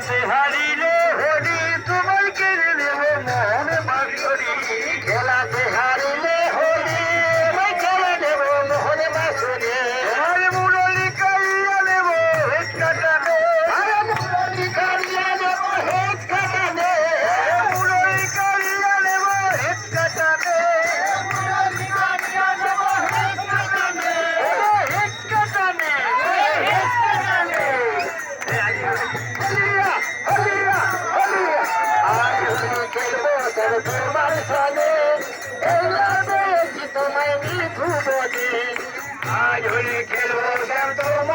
খেলাতে হারিলে হরি তোমায় কেড়ে নেব মোহন বাসরি খেলাতে হারিলে হরি তোমায় কেড়ে নেব মোহন বাসরি আর মুরলি কালিয়া নেব হেড কাটানে আর মুরলি কালিয়া নেব হেড কাটানে মুরলি কালিয়া নেব হেড কাটানে মুরলি কালিয়া নেব হেড কাটানে হেড কাটানে হেড কাটানে তোমার সালে তোমায় নিখু বলে আজ হলে খেলবো তোমার